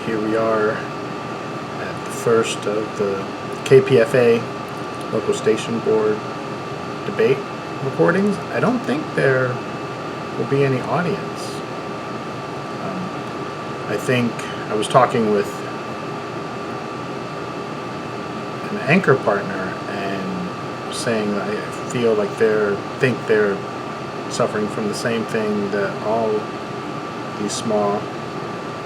here we are at the first of the KPFA Local Station Board debate recordings. I don't think there will be any audience. I think I was talking with an anchor partner and saying that I feel like they're suffering from the same thing that all these small,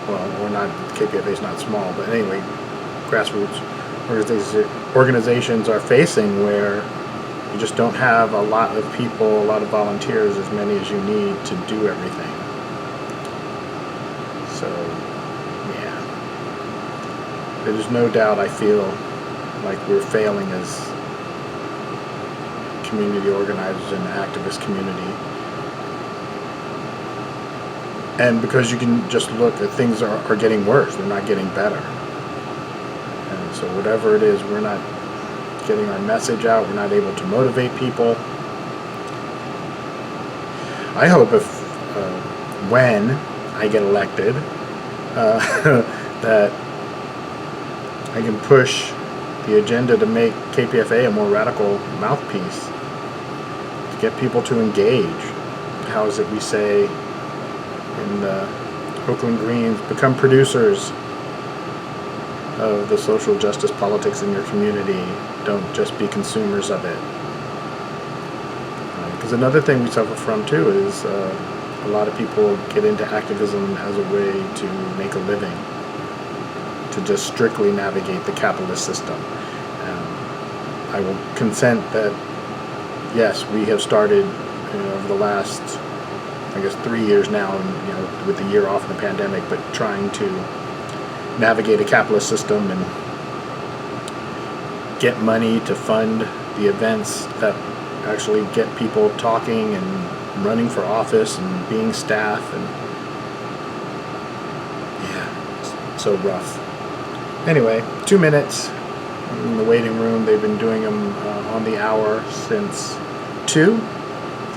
well, or not, KPFA is not small, but anyway, grassroots organizations are facing, where you just don't have a lot of people, a lot of volunteers, as many as you need to do everything. So, yeah. There's no doubt I feel like we're failing as community organizers in the activist community. And because you can just look at things are getting worse, they're not getting better. And so whatever it is, we're not getting our message out, we're not able to motivate people. I hope when I get elected, that I can push the agenda to make KPFA a more radical mouthpiece, to get people to engage. How is it we say in the Oakland Greens, become producers of the social justice politics in your community, don't just be consumers of it. Because another thing we suffer from too is a lot of people get into activism as a way to make a living, to just strictly navigate the capitalist system. I will consent that yes, we have started over the last, I guess, 3 years now, and with the year off in the pandemic, but trying to navigate a capitalist system and get money to fund the events that actually get people talking and running for office and being staff, and yeah, it's so rough. Anyway, 2 minutes in the waiting room. They've been doing them on the hour since 2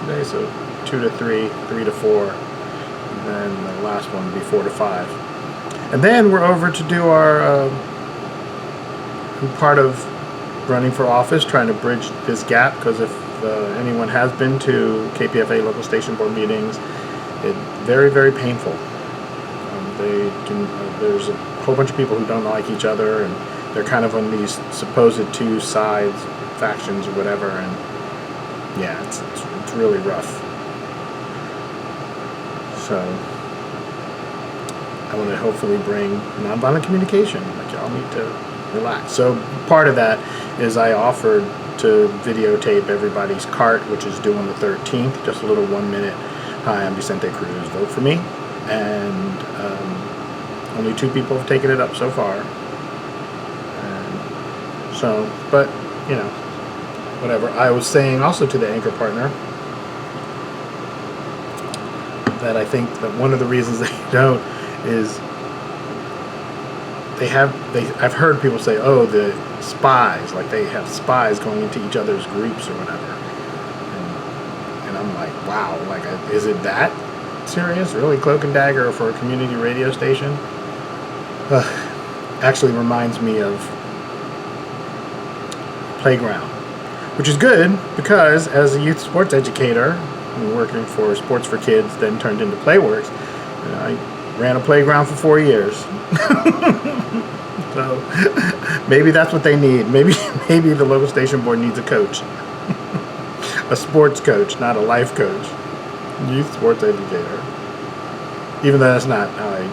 today, so 2 to 3, 3 to 4, and then the last one will be 4 to 5. And then we're over to do our part of running for office, trying to bridge this gap, because if anyone has been to KPFA Local Station Board meetings, it's very, very painful. There's a whole bunch of people who don't like each other, and they're kind of on these supposed two sides, factions or whatever, and yeah, it's really rough. So I want to hopefully bring nonviolent communication. Like, y'all need to relax. So part of that is I offered to videotape everybody's cart, which is due on the 13th, just a little 1 minute. Hi, I'm Vicente Cruz, vote for me. And only 2 people have taken it up so far. And so, but, whatever. I was saying also to the anchor partner that I think that one of the reasons they don't is I've heard people say, oh, the spies, like they have spies going into each other's groups or whatever. And I'm like, wow, like, is it that serious? Really? Cloak and dagger for a community radio station? Actually reminds me of Playground, which is good because as a youth sports educator, working for Sports for Kids, then turned into Playworks, I ran a playground for 4 years. So maybe that's what they need. Maybe the local station board needs a coach. A sports coach, not a life coach. Youth sports educator. Even though that's not how I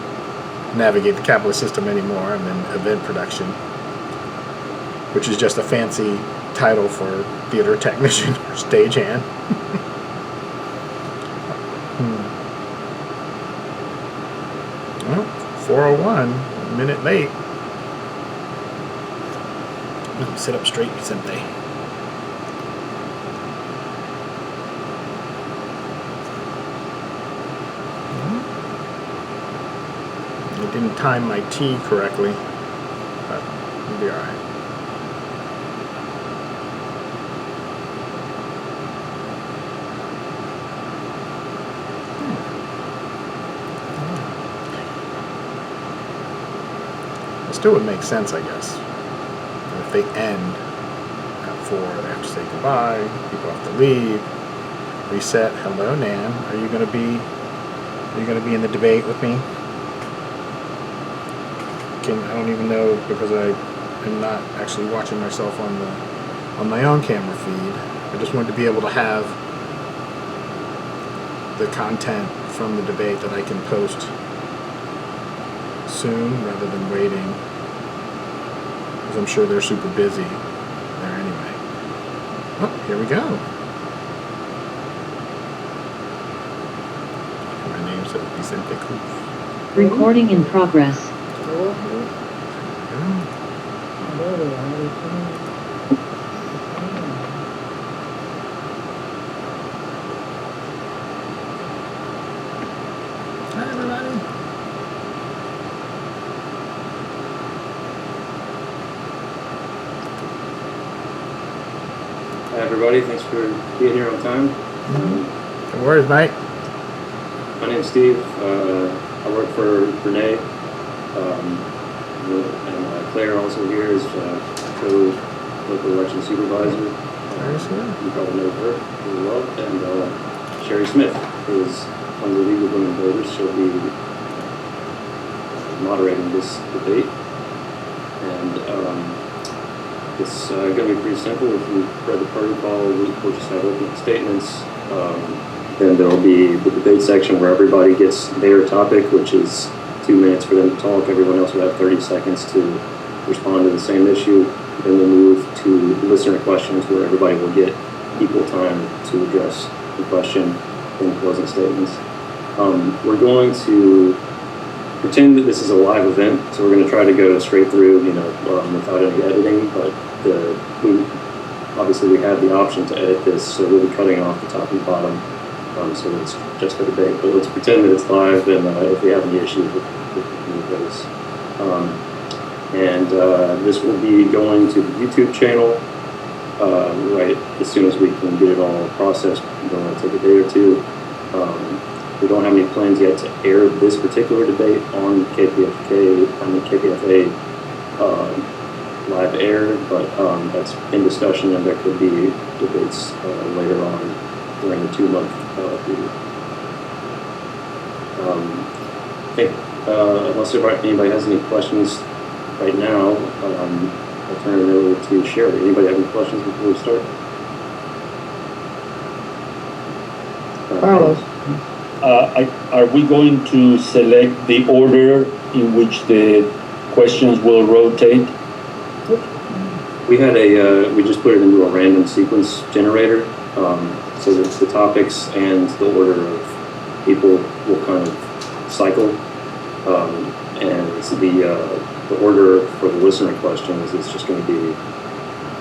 navigate the capitalist system anymore. I'm in event production, which is just a fancy title for theater technician or stagehand. Well, 4:01, a minute late. Sit up straight, Vicente. I didn't time my tea correctly, but it'll be alright. It still would make sense, I guess. And if they end at 4, they have to say goodbye. People have to leave. Reset. Hello, Nan. Are you gonna be in the debate with me? I don't even know, because I am not actually watching myself on my own camera feed. I just wanted to be able to have the content from the debate that I can post soon rather than waiting, because I'm sure they're super busy there anyway. Oh, here we go. My name's Vicente Cruz. Recording in progress. Hi, everybody. Hi everybody, thanks for being here on time. No worries, mate. My name's Steve. I work for Renee, and Claire also here is co-local election supervisor. You probably know her really well. And Sherry Smith is one of the League of Women Voters. She'll be moderating this debate. And it's going to be pretty simple. If you read the protocol, we'll just have opening statements. Then there'll be the debate section where everybody gets their topic, which is 2 minutes for them to talk. Everyone else will have 30 seconds to respond to the same issue. Then we'll move to listener questions, where everybody will get equal time to address the question in closing statements. We're going to pretend that this is a live event, so we're going to try to go straight through, without any editing. But obviously we have the option to edit this, so we'll be cutting off the top and bottom, so it's just a debate. But let's pretend that it's live, and if we have any issues, we'll move those. This will be going to the YouTube channel right as soon as we can get it all processed. It'll take a day or two. We don't have any plans yet to air this particular debate on KPFA live air, but that's in discussion, and there could be debates later on during the 2-month period. I think unless anybody has any questions right now, I'll turn it over to Sherry. Anybody have any questions before we start? Carlos. Are we going to select the order in which the questions will rotate? We had we just put it into a random sequence generator, so that the topics and the order of people will kind of cycle, and the order for the listener questions is just going to be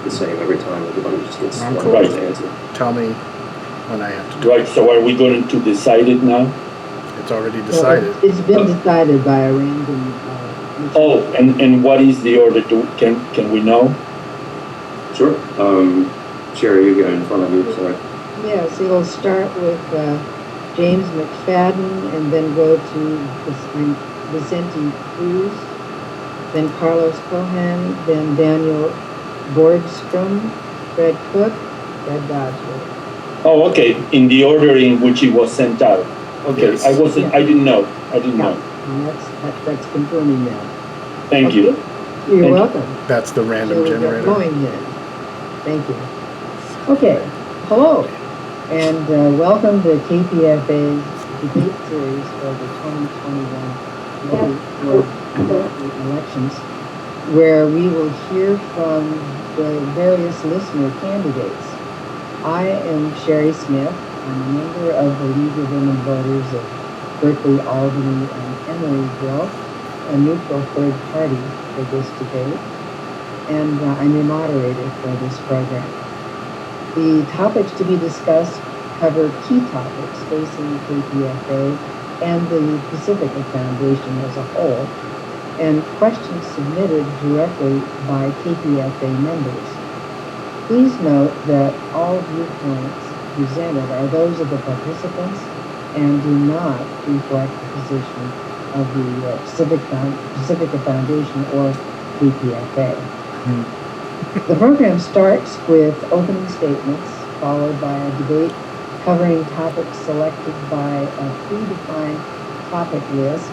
the same every time. Everybody just gets one right to answer. Tell me when I have to do Right, so are we going to decide it now? It's already decided. It's been decided by a random. And what is the order? Can we know? Sure. Sherry, you got it in front of you, sorry. Yes, it'll start with James McFadden, and then go to Vicente Cruz, then Carlos Cohen, then Daniel Borgstrom, Fred Cook, Fred Dodger. Oh, okay. In the order in which it was sent out. Okay, Yes. I didn't know. know. And that's confirming that. Thank you. You're welcome. That's the random So we get generator. going then. Thank you. Okay, hello, and welcome to KPFA's debate series for the 2021 local elections, where we will hear from the various listener candidates. I am Sherry Smith. I'm a member of the League of Women Voters of Berkeley, Albany, and Emeryville, a neutral third party for this debate, and I'm your moderator for this program. The topics to be discussed cover key topics facing KPFA and the Pacifica Foundation as a whole, and questions submitted directly by KPFA members. Please note that all viewpoints presented are those of the participants and do not reflect the position of the Pacifica Foundation, or KPFA. The program starts with opening statements, followed by a debate covering topics selected by a predefined topic list,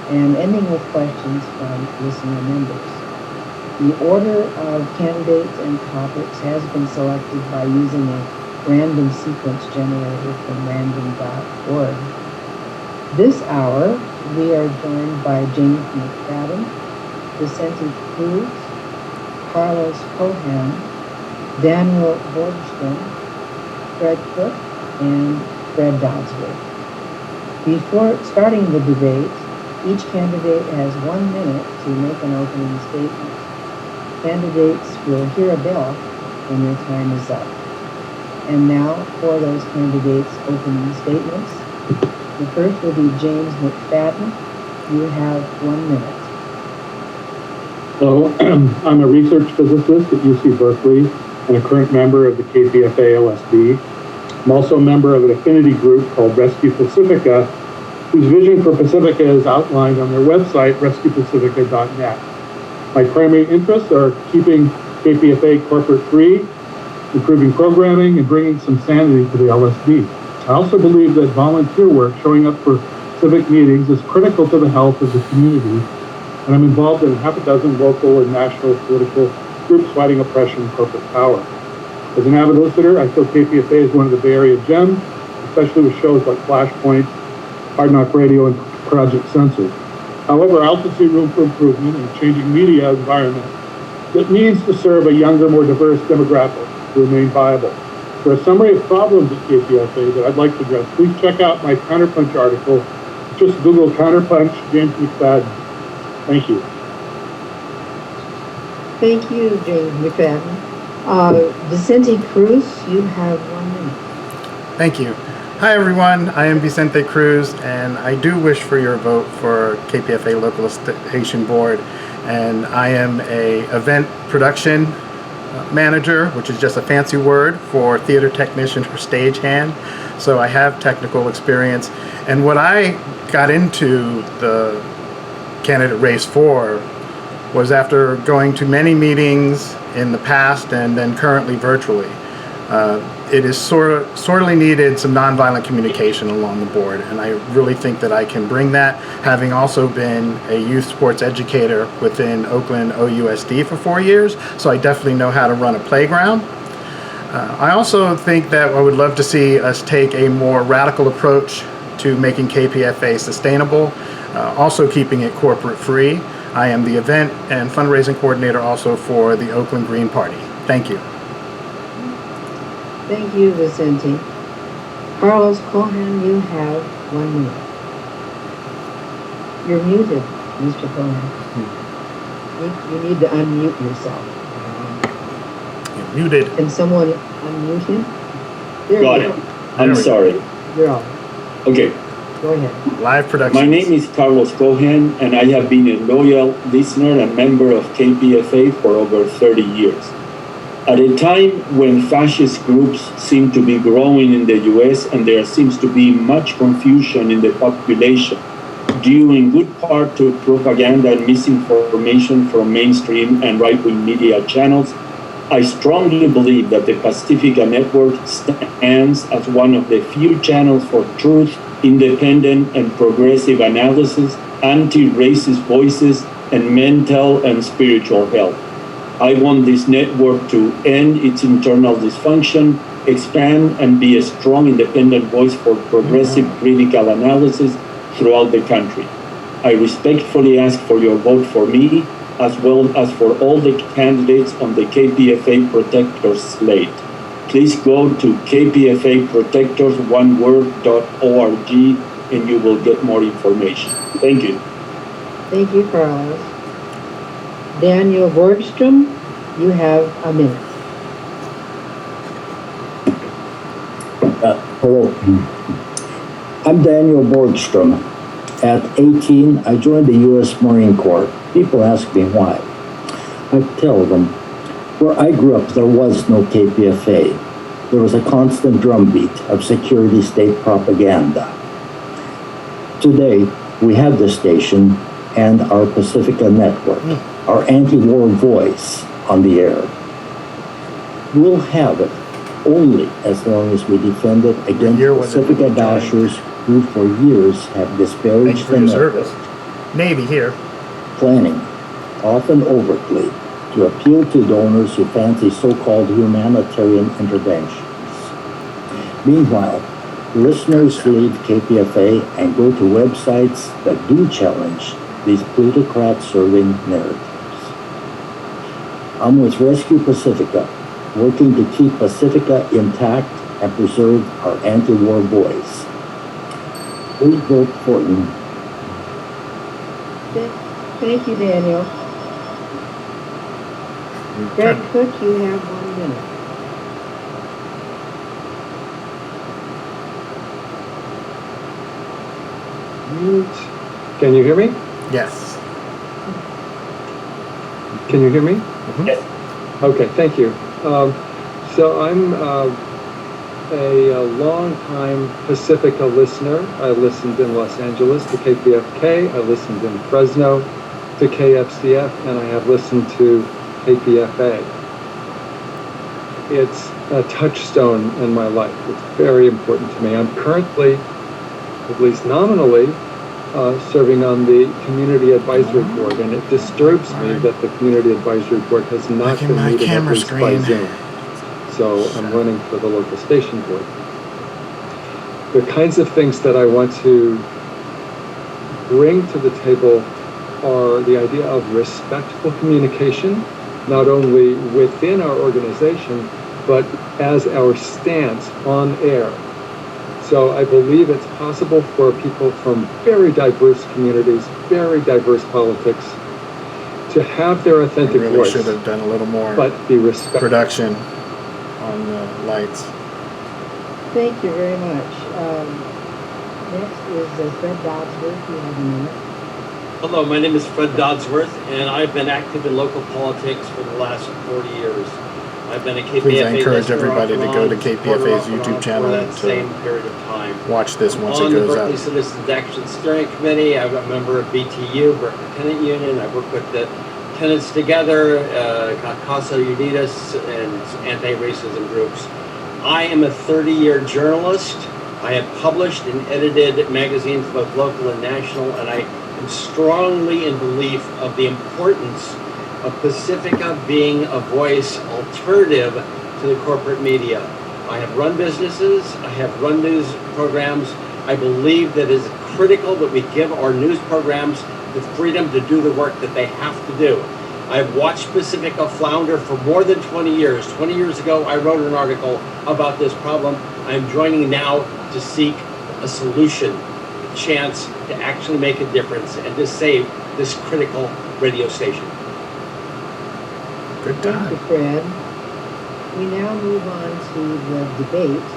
and ending with questions from listener members. The order of candidates and topics has been selected by using a random sequence generator from random.org. This hour, we are joined by James McFadden, Vicente Cruz, Carlos Cohan, Daniel Borgstrom, Fred Cook, and Fred Dodsworth. Before starting the debate, each candidate has 1 minute to make an opening statement. Candidates will hear a bell when their time is up. And now for those candidates' opening statements. The first will be James McFadden. You have 1 minute. So, I'm a research physicist at UC Berkeley and a current member of the KPFA LSB. I'm also a member of an affinity group called Rescue Pacifica, whose vision for Pacifica is outlined on their website, rescuepacifica.net. My primary interests are keeping KPFA corporate free, improving programming, and bringing some sanity to the LSB. I also believe that volunteer work, showing up for civic meetings, is critical to the health of the community, and I'm involved in half a dozen local and national political groups fighting oppression and corporate power. As an avid listener, I feel KPFA is one of the Bay Area gems, especially with shows like Flashpoint, Hard Knock Radio, and Project Censored. However, I also see room for improvement in a changing media environment that needs to serve a younger, more diverse demographic to remain viable. For a summary of problems at KPFA that I'd like to address, please check out my Counterpunch article. Just Google Counterpunch James McFadden. Thank you. Thank you, James McFadden. Vicente Cruz, you have 1 minute. Thank you. Hi everyone, I am Vicente Cruz, and I do wish for your vote for KPFA Local Station Board. And I am a event production manager, which is just a fancy word for theater technician or stagehand. So I have technical experience. And what I got into the candidate race for was after going to many meetings in the past and then currently virtually. It is sorely needed some nonviolent communication along the board, and I really think that I can bring that, having also been a youth sports educator within Oakland OUSD for 4 years, so I definitely know how to run a playground. I also think that I would love to see us take a more radical approach to making KPFA sustainable, also keeping it corporate free. I am the event and fundraising coordinator also for the Oakland Green Party. Thank you. Thank you, Vicente. Carlos Cohan, you have 1 minute. You're muted, Mr. Cohan. You need to unmute yourself. You're muted. Can someone unmute him? There Got you it. go. I'm sorry. You're on. Okay. Go ahead. Live production. My name is Carlos Cohen, and I have been a loyal listener and member of KPFA for over 30 years. At a time when fascist groups seem to be growing in the US and there seems to be much confusion in the population, due in good part to propaganda and misinformation from mainstream and right-wing media channels, I strongly believe that the Pacifica Network stands as one of the few channels for truth, independent and progressive analysis, anti-racist voices, and mental and spiritual health. I want this network to end its internal dysfunction, expand, and be a strong independent voice for progressive critical analysis throughout the country. I respectfully ask for your vote for me, as well as for all the candidates on the KPFA Protectors slate. Please go to kpfaprotectors.org and you will get more information. Thank you. Thank you, Carlos. Daniel Borgstrom, you have a minute. Hello. I'm Daniel Borgstrom. At 18, I joined the U.S. Marine Corps. People ask me why. I tell them, where I grew up, there was no KPFA. There was a constant drumbeat of security state propaganda. Today, We have the station and our Pacifica network, our anti-war voice on the air. We'll have it only as long as we defend it against year was it Pacifica when you joined? bashers who for years have Thank you disparaged for the your network, service. Navy here. planning, often overtly, to appeal to donors who fancy so-called humanitarian interventions. Meanwhile, listeners leave KPFA and go to websites that do challenge these plutocrat-serving narratives. I'm with Rescue Pacifica, working to keep Pacifica intact and preserve our anti-war voice. Please vote for me. Thank you, Daniel. Greg Cook, you have 1 minute. Can you hear me? Yes. Can you hear me? Yes. Okay, thank you. So I'm a long-time Pacifica listener. I listened in Los Angeles to KPFK. I listened in Fresno to KFCF, and I have listened to KPFA. It's a touchstone in my life. It's very important to me. I'm currently, at least nominally, serving on the Community Advisory Board, and it disturbs me that the Community Advisory Board has not been meeting at least by Zoom. So I'm running for the local station board. The kinds of things that I want to bring to the table are the idea of respectful communication, not only within our organization, but as our stance on air. So I believe it's possible for people from very diverse communities, very diverse politics, to have their authentic really voice, should have done a little more but be respectful. production on the lights. Thank you very much. Next is Fred Dodsworth. You have a minute. Hello, my name is Fred Dodsworth, and I've been active in local politics for the last 40 years. I've been a KPFA Please, I encourage listener everybody to off go and to on, KPFA's supporter off and YouTube on channel for that to same period of time. watch this once it On the goes Berkeley up. Citizens Action Steering Committee, I'm a member of BTU, Berkeley Tenant Union. I work with the tenants together, Casa Unidas, and anti-racism groups. I am a 30-year journalist. I have published and edited magazines, both local and national, and I am strongly in belief of the importance of Pacifica being a voice alternative to the corporate media. I have run businesses, I have run news programs. I believe that it is critical that we give our news programs the freedom to do the work that they have to do. I've watched Pacifica flounder for more than 20 years. 20 years ago, I wrote an article about this problem. I'm joining now to seek a solution, a chance to actually make a difference and to save this critical radio station. Good Thank time. you, Fred. We now move on to the debate.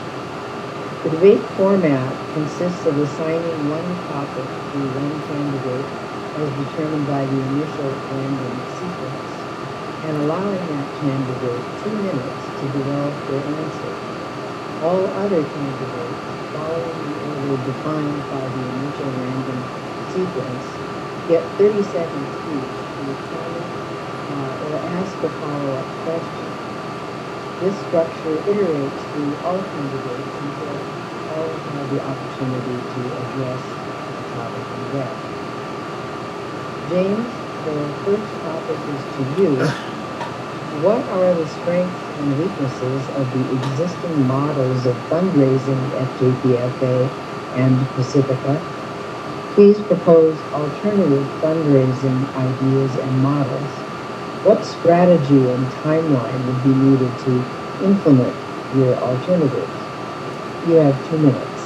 The debate format consists of assigning one topic to one candidate as determined by the initial random sequence and allowing that candidate 2 minutes to develop their answer. All other candidates, following the order defined by the initial random sequence, get 30 seconds each to comment or ask a follow-up question. This structure iterates through all candidates until all have the opportunity to address the topic in depth. James, the first topic is to you. What are the strengths and weaknesses of the existing models of fundraising at KPFA and Pacifica? Please propose alternative fundraising ideas and models. What strategy and timeline would be needed to implement your alternatives? You have 2 minutes.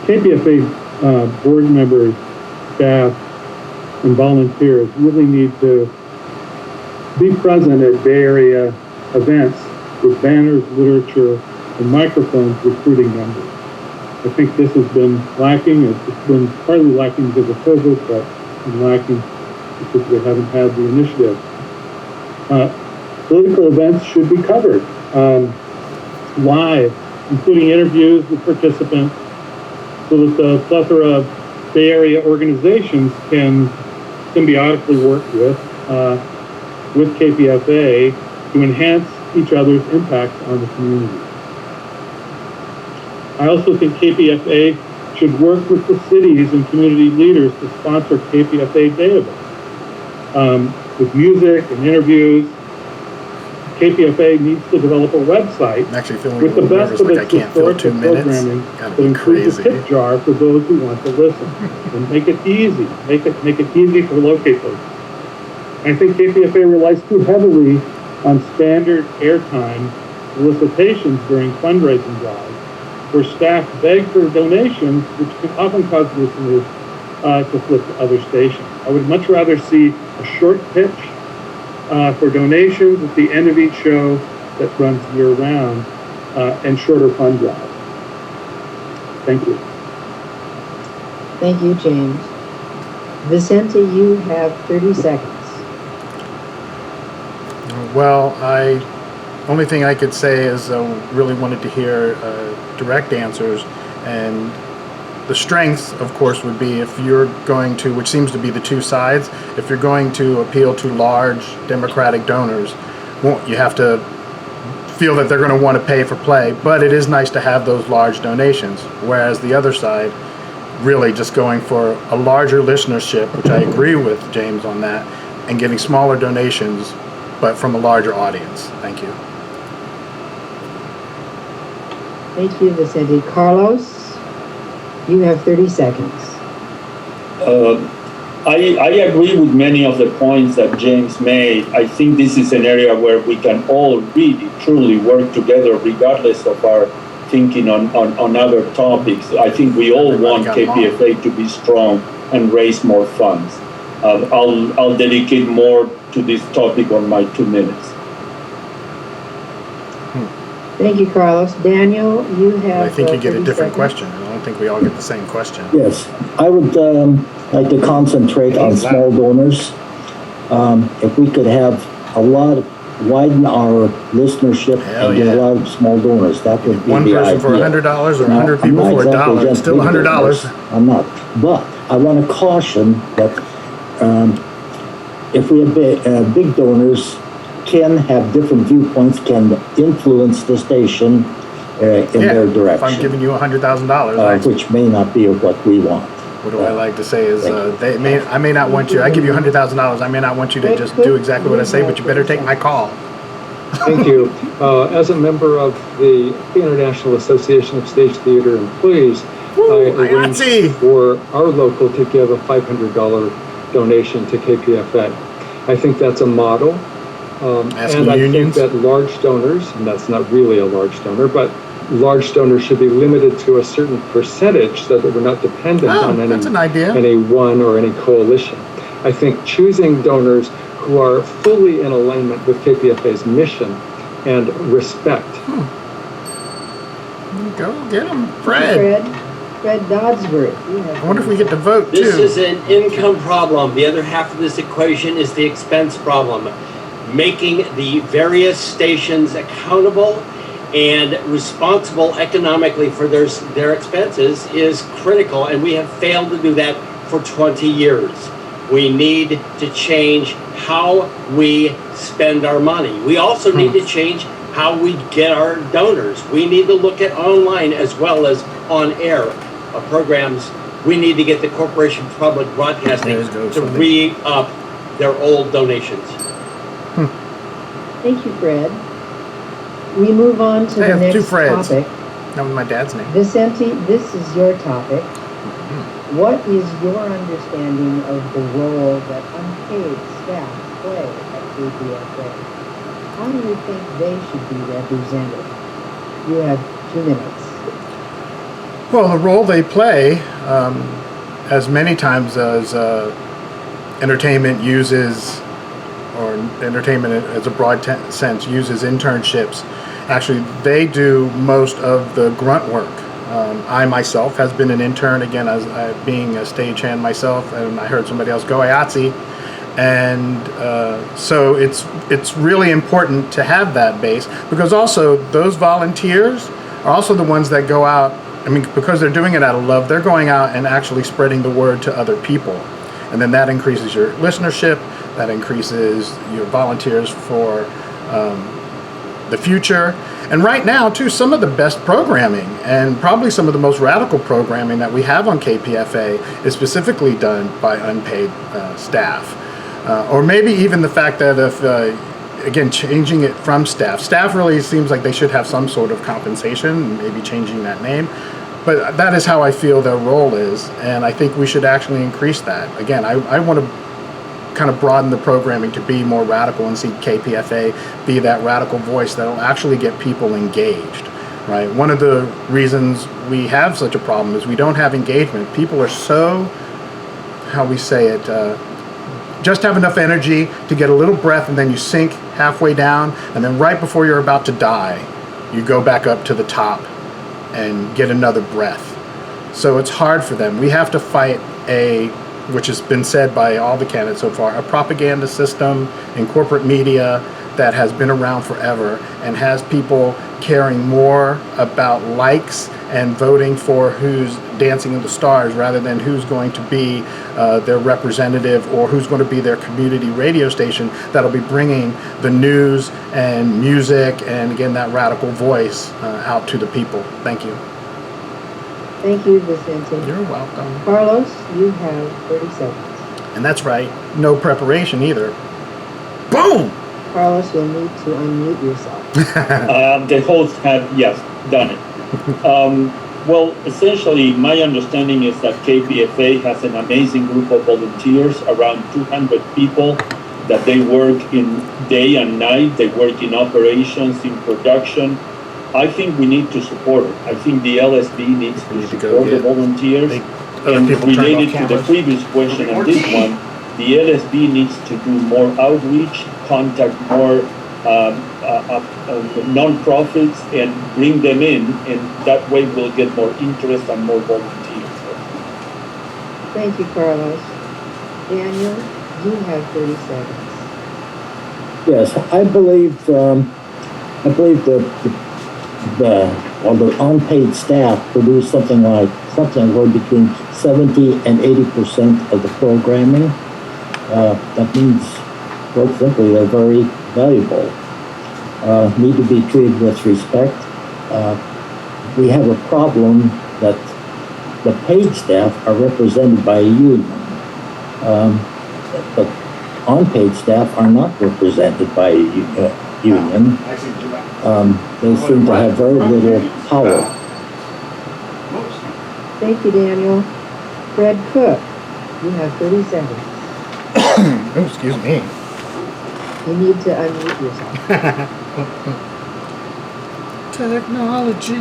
KPFA board members, staff, and volunteers really need to be present at Bay Area events with banners, literature, and microphones recruiting members. I think this has been lacking. It's been partly lacking because of COVID, but been lacking because we haven't had the initiative. Political events should be covered live including interviews with participants, so that the plethora of Bay Area organizations can symbiotically work with KPFA to enhance each other's impact on the community. I also think KPFA should work with the cities and community leaders to sponsor KPFA database with music and interviews. KPFA needs to develop a website I'm actually feeling a with the little best nervous, of like I its can't fill historical 2 minutes. programming Gotta that be includes a crazy. tip jar for those who want to listen, and make it easy. Make it easy to locate those. I think KPFA relies too heavily on standard airtime solicitations during fundraising drives, where staff beg for donations, which can often cause listeners to flip to other stations. I would much rather see a short pitch for donations at the end of each show that runs year-round, and shorter fund drives. Thank you. Thank you, James. Vicente, you have 30 seconds. Well, only thing I could say is I really wanted to hear direct answers, and the strengths, of course, would be if you're going to, which seems to be the two sides, if you're going to appeal to large Democratic donors, well, you have to feel that they're going to want to pay for play, but it is nice to have those large donations, whereas the other side, really just going for a larger listenership, which I agree with James on that, and getting smaller donations, but from a larger audience. Thank you. Thank you, Vicente. Carlos, you have 30 seconds. I agree with many of the points that James made. I think this is an area where we can all really, truly work together, regardless of our thinking on other topics. I think we all want KPFA to be strong and raise more funds. I'll dedicate more to this topic on my 2 minutes. Thank you, Carlos. Daniel, you have. I think you get a 30 different seconds. question. I don't think we all get the same question. Yes, I would like to concentrate on small donors. If we could have widen our listenership Hell and get yeah. a lot of small donors, that would be One the person for ideal. $100 or Now, 100 I'm people not for exactly $1, against still big $100. donors. I'm not, but I want to caution that if we have big donors, can have different viewpoints, can influence the station in their If direction, I'm giving you $100,000, which may not be what we want. what do I like to say is I may not want you. I give you $100,000. I may not want you to just do exactly what I say, but you better take my call. Thank you. As a member of the International Association of Stage Theater Employees, I arranged for our local to give a $500 donation to KPFA. I think that's a model. And I think that large donors, and that's not really a large donor, but large donors should be limited to a certain percentage so that we're not dependent on any one or any coalition. I think choosing donors who are fully in alignment with KPFA's mission and respect. Go get him, Fred. Fred Dodsworth. I wonder if we get to vote This too. is an income problem. The other half of this equation is the expense problem. Making the various stations accountable and responsible economically for their expenses is critical, and we have failed to do that for 20 years. We need to change how we spend our money. We also need to change how we get our donors. We need to look at online as well as on-air programs. We need to get the Corporation for Public Broadcasting to re-up their old donations. Thank you, Fred. We move on to the next topic. That was my dad's name. Vicente, this is your topic. What is your understanding of the role that unpaid staff play at KPFA? How do you think they should be represented? You have 2 minutes. Well, the role they play, as many times as entertainment uses, or entertainment as a broad sense uses internships, actually they do most of the grunt work. I myself has been an intern, again, as being a stagehand myself, and I heard somebody else go IATSE, and so it's really important to have that base, because also those volunteers are also the ones that go out. I mean, because they're doing it out of love, they're going out and actually spreading the word to other people. And then that increases your listenership, that increases your volunteers for the future. And right now, too, some of the best programming and probably some of the most radical programming that we have on KPFA is specifically done by unpaid staff. Or maybe even the fact that if, again, changing it from staff. Staff really seems like they should have some sort of compensation, maybe changing that name. But that is how I feel their role is, and I think we should actually increase that. Again, I want to kind of broaden the programming to be more radical and see KPFA be that radical voice that will actually get people engaged, right? One of the reasons we have such a problem is we don't have engagement. People are so, how we say it, just have enough energy to get a little breath, and then you sink halfway down, and then right before you're about to die, you go back up to the top and get another breath. So it's hard for them. We have to fight which has been said by all the candidates so far, a propaganda system in corporate media that has been around forever and has people caring more about likes and voting for who's dancing in the stars rather than who's going to be their representative or who's going to be their community radio station that'll be bringing the news and music and, again, that radical voice out to the people. Thank you. Thank you, Vicente. You're welcome. Carlos, you have 30 seconds. And that's right, no preparation either. Boom! Carlos, you'll need to unmute yourself. The host had, yes, done it. Well, essentially, my understanding is that KPFA has an amazing group of volunteers, around 200 people, that they work in day and night. They work in operations, in production. I think we need to support it. I think the LSB needs to support the volunteers. And related to the previous question and this one, the LSB needs to do more outreach, contact more non-profits and bring them in, and that way we'll get more interest and more volunteers. Thank you, Carlos. Daniel, you have 30 seconds. Yes, I believe the unpaid staff produce something like between 70 and 80% of the programming. That means, quite simply, they're very valuable. Need to be treated with respect. We have a problem that the paid staff are represented by a union, but unpaid staff are not represented by a union. They seem to have very little power. Thank you, Daniel. Fred Cook, you have 30 seconds. Oh, excuse me. You need to unmute yourself. Technology.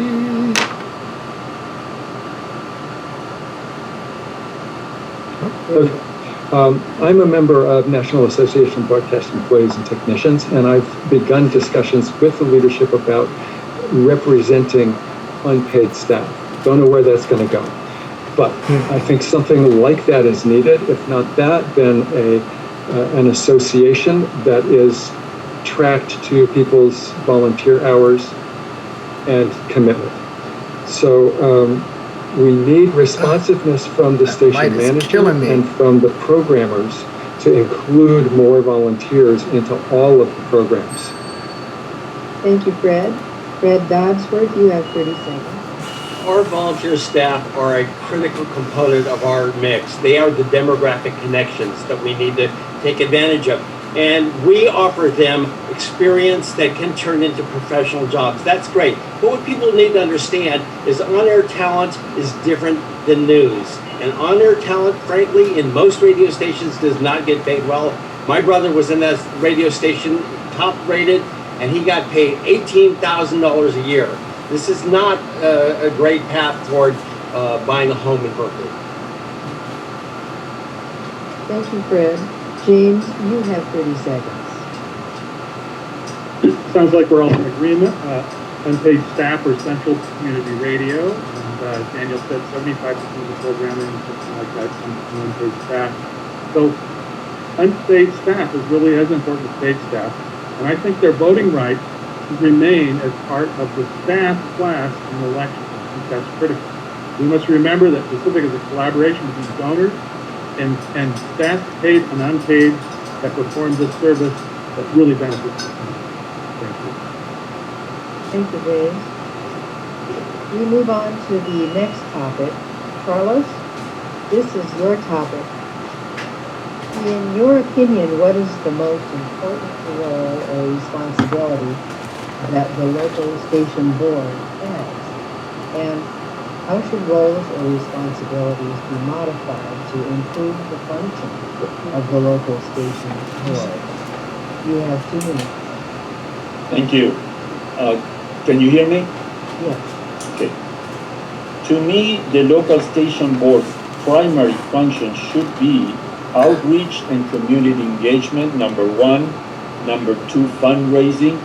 I'm a member of National Association of Broadcast Employees and Technicians, and I've begun discussions with the leadership about representing unpaid staff. Don't know where that's going to go, but I think something like that is needed. If not that, then an association that is tracked to people's volunteer hours and commitment. So we need responsiveness from the station manager and from the programmers to include more volunteers into all of the programs. Thank you, Fred. Fred Dodsworth, you have 30 seconds. Our volunteer staff are a critical component of our mix. They are the demographic connections that we need to take advantage of. And we offer them experience that can turn into professional jobs. That's great. But what people need to understand is on-air talent is different than news. And on-air talent, frankly, in most radio stations does not get paid well. My brother was in that radio station, top rated, and he got paid $18,000 a year. This is not a great path toward buying a home in Berkeley. Thank you, Fred. James, you have 30 seconds. Sounds like we're all in agreement. Unpaid staff are central to community radio. And as Daniel said, 75% of the programming, something like that, comes from unpaid staff. So unpaid staff is really as important as paid staff. And I think their voting rights remain as part of the staff class in elections. I think that's critical. We must remember that Pacifica is a collaboration between donors and staff, paid and unpaid, that perform this service that really benefits us. Thank you. Thank you, Dave. We move on to the next topic. Carlos, this is your topic. In your opinion, what is the most important role or responsibility that the local station board has? And how should roles or responsibilities be modified to improve the function of the local station board? You have 2 minutes. Thank you. Can you hear me? Yes. Okay. To me, the local station board's primary function should be outreach and community engagement, number 1. Number 2, fundraising.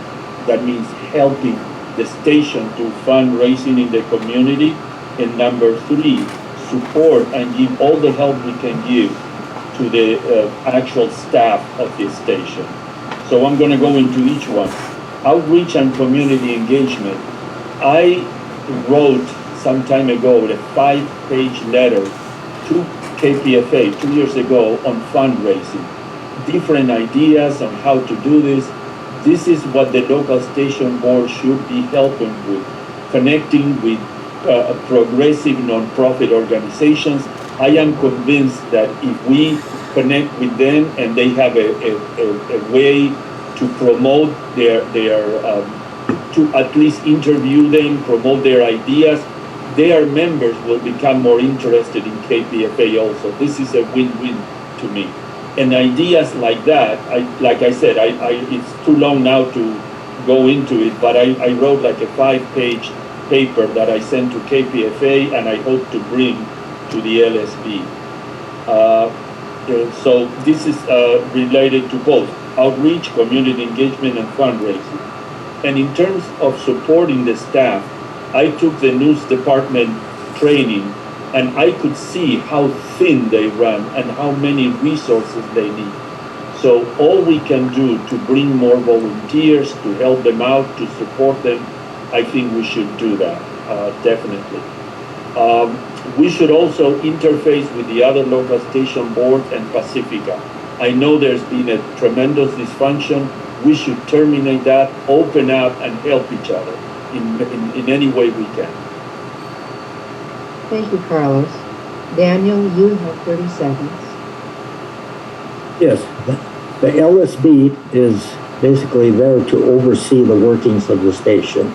That means helping the station do fundraising in the community. And number 3, support and give all the help we can give to the actual staff of the station. So I'm going to go into each one. Outreach and community engagement. I wrote some time ago a 5-page letter to KPFA 2 years ago on fundraising. Different ideas on how to do this. This is what the local station board should be helping with, connecting with progressive nonprofit organizations. I am convinced that if we connect with them and they have a way to promote to at least interview them, promote their ideas, their members will become more interested in KPFA also. This is a win-win to me. And ideas like that, like I said, it's too long now to go into it, but I wrote like a 5-page paper that I sent to KPFA and I hope to bring to the LSB. So this is related to both outreach, community engagement, and fundraising. And in terms of supporting the staff, I took the news department training and I could see how thin they run and how many resources they need. So all we can do to bring more volunteers, to help them out, to support them, I think we should do that, definitely. We should also interface with the other local station boards and Pacifica. I know there's been a tremendous dysfunction. We should terminate that, open up, and help each other in any way we can. Thank you, Carlos. Daniel, you have 30 seconds. Yes, the LSB is basically there to oversee the workings of the station.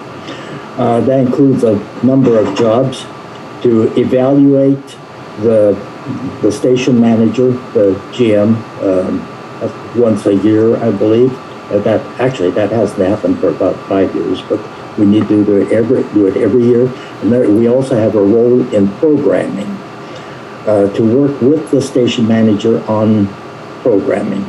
That includes a number of jobs: to evaluate the station manager, the GM, once a year, I believe. That hasn't happened for about 5 years, but we need to do it every year. And we also have a role in programming, to work with the station manager on programming.